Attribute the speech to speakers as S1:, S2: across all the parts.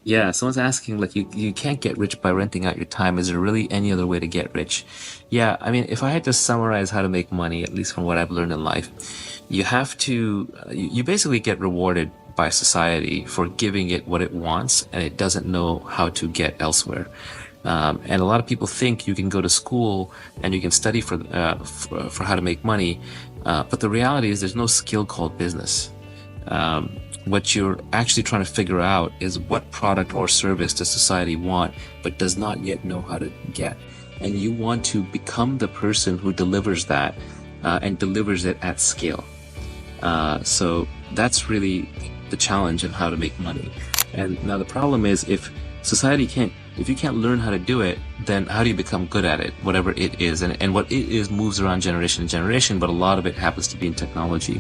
S1: Yeah, someone's asking like you can't get rich by renting out your time. Is there really any other way to get rich? Yeah, I mean, if I had to summarize how to make money, at least from what I've learned in life, you have to you basically get rewarded by society for giving it what it wants and it doesn't know how to get elsewhere. And a lot of people think you can go to school and you can study for how to make money, but the reality is there's no skill called business. What you're actually trying to figure out is what product or service does society want, but does not yet know how to get. And you want to become the person who delivers that, and delivers it at scale. So that's really the challenge in how to make money. And now the problem is if you can't learn how to do it, then how do you become good at it, whatever it is? And what it is moves around generation to generation, but a lot of it happens to be in technology.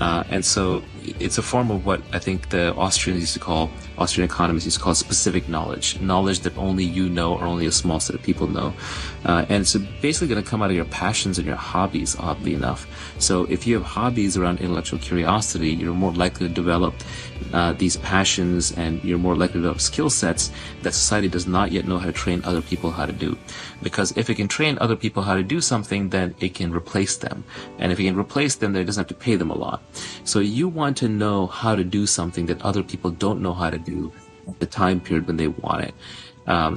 S1: And so it's a form of what I think the Austrian economists used to call specific knowledge that only you know or only a small set of people know. And it's basically going to come out of your passions and your hobbies, oddly enough. So if you have hobbies around intellectual curiosity, you're more likely to develop these passions, and you're more likely to develop skill sets that society does not yet know how to train other people how to do. Because if it can train other people how to do something, then it can replace them. And if it can replace them, then it doesn't have to pay them a lot. So you want to know how to do something that other people don't know how to do at the time period when they want it.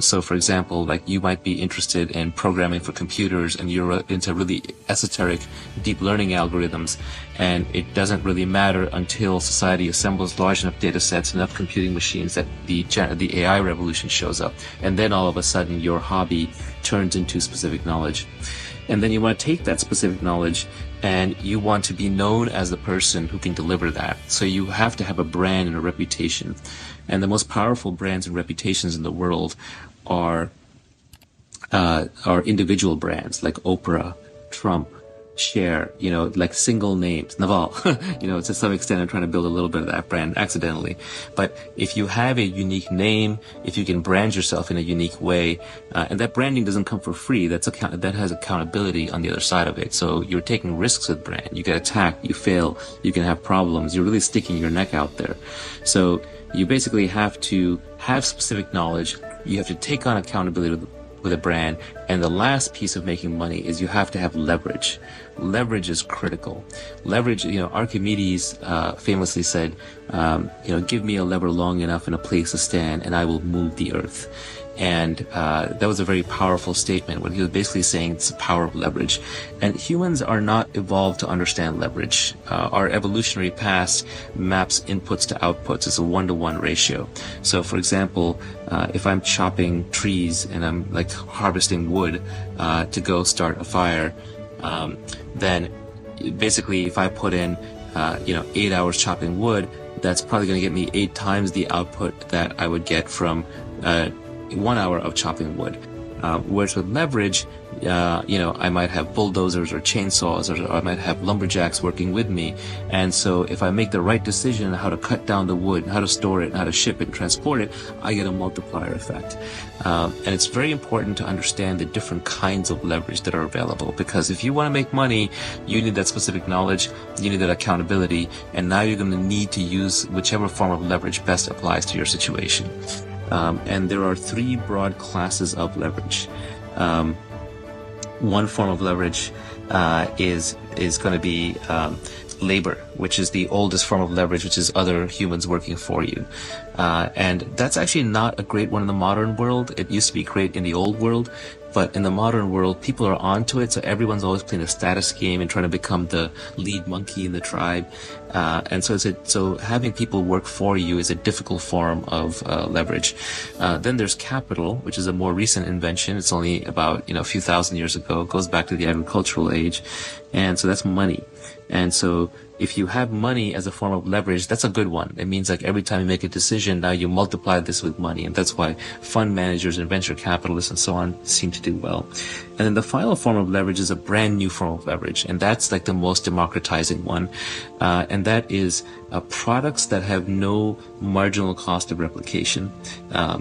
S1: So for example, like you might be interested in programming for computers and you're into really esoteric deep learning algorithms, and it doesn't really matter until society assembles large enough data sets, enough computing machines that the AI revolution shows up. And then all of a sudden your hobby turns into specific knowledge. And then you want to take that specific knowledge and you want to be known as the person who can deliver that. So you have to have a brand and a reputation. And the most powerful brands and reputations in the world are individual brands like Oprah, Trump, Cher, like single names, Naval, to some extent I'm trying to build a little bit of that brand accidentally. But if you have a unique name, if you can brand yourself in a unique way, and that branding doesn't come for free, that has accountability on the other side of it. So you're taking risks with brand. You get attacked, you fail, you can have problems, you're really sticking your neck out there. So you basically have to have specific knowledge, you have to take on accountability with a brand, and the last piece of making money is you have to have leverage. Leverage is critical. Leverage, Archimedes famously said, give me a lever long enough and a place to stand and I will move the earth. And that was a very powerful statement when he was basically saying it's the power of leverage. And humans are not evolved to understand leverage. Our evolutionary past maps inputs to outputs. It's a 1-to-1 ratio. So for example, if I'm chopping trees and I'm like harvesting wood to go start a fire, then basically if I put in 8 hours chopping wood, that's probably going to get me 8 times the output that I would get from 1 hour of chopping wood. Whereas with leverage, I might have bulldozers or chainsaws, or I might have lumberjacks working with me. And so if I make the right decision on how to cut down the wood, how to store it, how to ship it and transport it, I get a multiplier effect. And it's very important to understand the different kinds of leverage that are available, because if you want to make money, you need that specific knowledge, you need that accountability, and now you're going to need to use whichever form of leverage best applies to your situation. And there are 3 broad classes of leverage. One form of leverage is going to be labor, which is the oldest form of leverage, which is other humans working for you. And that's actually not a great one in the modern world. It used to be great in the old world. But in the modern world, people are onto it, so everyone's always playing a status game and trying to become the lead monkey in the tribe. And so having people work for you is a difficult form of leverage. Then there's capital, which is a more recent invention. It's only about a few thousand years ago. It goes back to the agricultural age, and so that's money. And so if you have money as a form of leverage, that's a good one. It means like every time you make a decision, now you multiply this with money. And that's why fund managers and venture capitalists and so on seem to do well. And then the final form of leverage is a brand new form of leverage. And that's like the most democratizing one. And that is products that have no marginal cost of replication.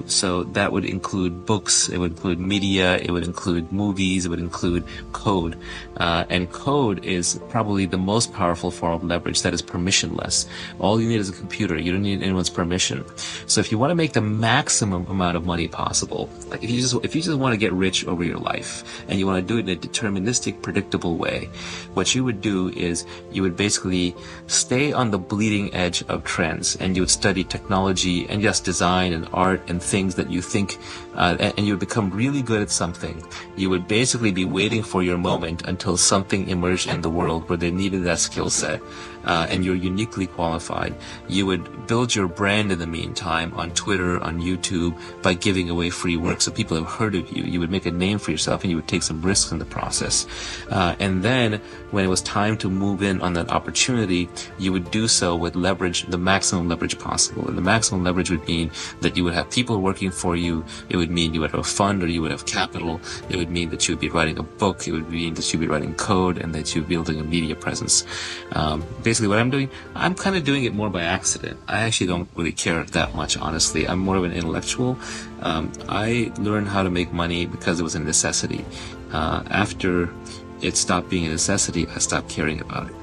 S1: So that would include books, it would include media, it would include movies, it would include code. And code is probably the most powerful form of leverage that is permissionless. All you need is a computer. You don't need anyone's permission. So if you want to make the maximum amount of money possible, like if you just want to get rich over your life and you want to do it in a deterministic, predictable way, what you would do is you would basically stay on the bleeding edge of trends, and you would study technology and yes, design and art and things that you think, and you would become really good at something. You would basically be waiting for your moment until something emerged in the world where they needed that skill set. And you're uniquely qualified. You would build your brand in the meantime on Twitter, on YouTube, by giving away free work so people have heard of you. You would make a name for yourself and you would take some risks in the process. And then when it was time to move in on that opportunity, you would do so with leverage, the maximum leverage possible. And the maximum leverage would mean that you would have people working for you. It would mean you would have a fund or you would have capital. It would mean that you would be writing a book. It would mean that you'd be writing code and that you'd be building a media presence. Basically what I'm doing, I'm kind of doing it more by accident. I actually don't really care that much, honestly. I'm more of an intellectual. I learned how to make money because it was a necessity. After it stopped being a necessity, I stopped caring about it.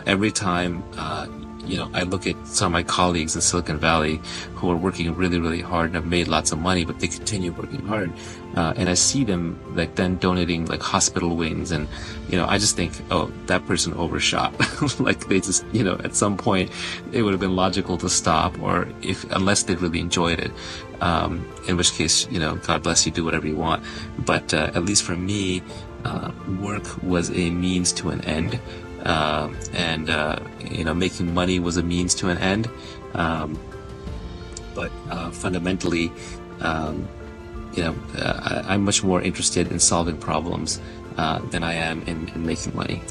S1: Every time, I look at some of my colleagues in Silicon Valley who are working really, really hard and have made lots of money, but they continue working hard. And I see them like then donating like hospital wings, and I just think, oh, that person overshot. Like they just, at some point it would have been logical to stop, or unless they really enjoyed it, in which case, God bless you, do whatever you want. But at least for me, work was a means to an end. Making money was a means to an end. But fundamentally, I'm much more interested in solving problems than I am in making money.